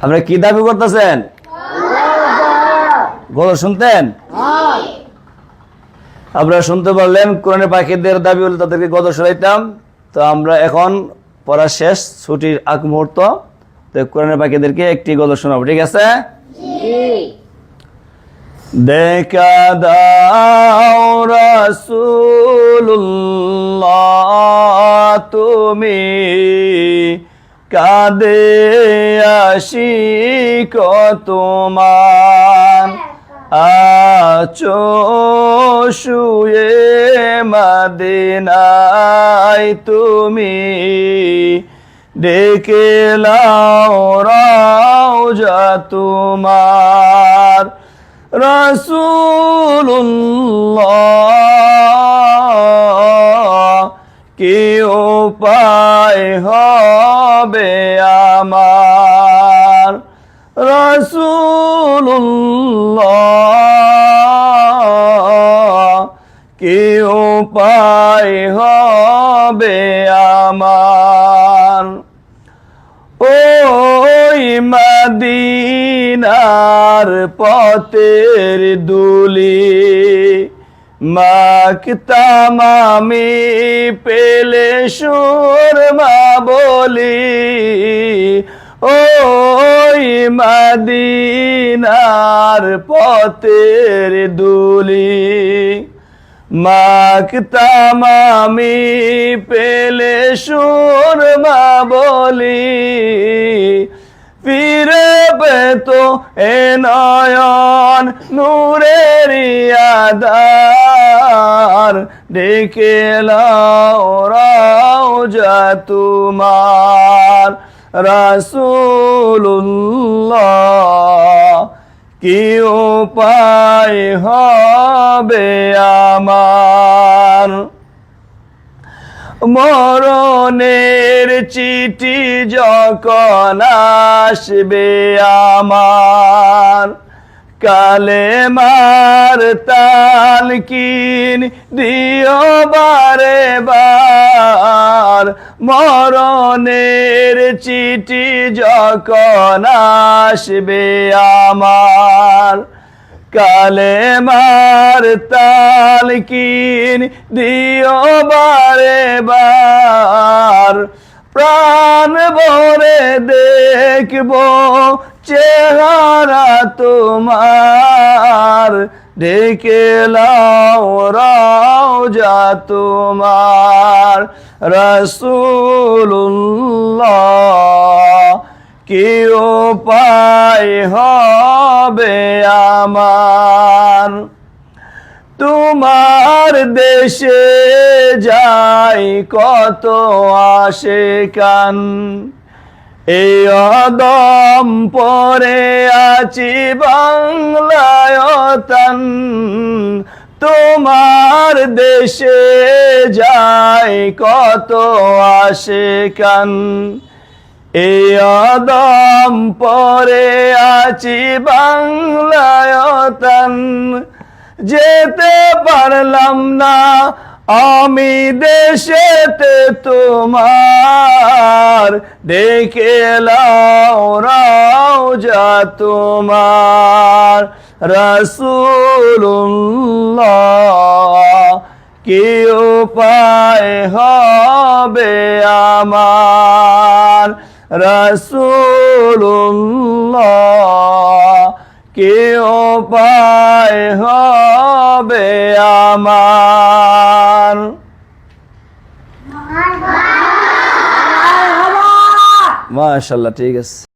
আপনারা কি দাবি করতেছেন? গজল শুনতেন? আপনারা শুনতে পারলেন কোরআনের পাখিদের দাবি হলে তাদেরকে গজল শোনাইতাম। তো আমরা এখন পড়া শেষ, ছুটির আগ মুহূর্ত, তো কোরআনের পাখিদেরকে একটি গজল শোনাবো, ঠিক আছে? দেখা দাও রাসূলুল্লাহ তুমি কাঁদে আশিক তোমার আছো শুয়ে মদিনায় তুমি ডেকে লাও রওজা তোমার রাসূলুল্লাহ কি উপায় হবে আমার রাসূলুল্লাহ কি উপায় হবে আমার ওই মদিনার পথের ধুলি মাখতাম আমি পেলে সুরমা বলি ওই মদিনার পথের ধুলি মাখতাম আমি পেলে সুরমা বলি ফিরে পেতো এ নয়ন নূরের আধার ডেকে লাও রওজা তোমার রাসূলুল্লাহ কি উপায় হবে আমার মরণের চিঠি যখন আসবে আমার কালেমার তালকিন দিও বারে বার মরণের চিঠি যখন আসবে আমার কালেমার তালকিন দিও বারে বার প্রাণ ভরে দেখব চেহারা তোমার ডেকে লাও রওজা তোমার রাসূলুল্লাহ কি উপায় হবে আমার তোমার দেশে যাই কত আশিকান এই অদম পরে আছি বাংলায় তান তোমার দেশে যাই কত আশিকান এই আদম পরে আছি বাংলায় তান যেতে পারলাম না আমি দেশেতে তোমার ডেকে লাও রওজা তোমার রাসূলুল্লাহ কি উপায় হবে আমার রাসূলুল্লাহ কি উপায় হবে আমার মাশাআল্লাহ ঠিক আছে।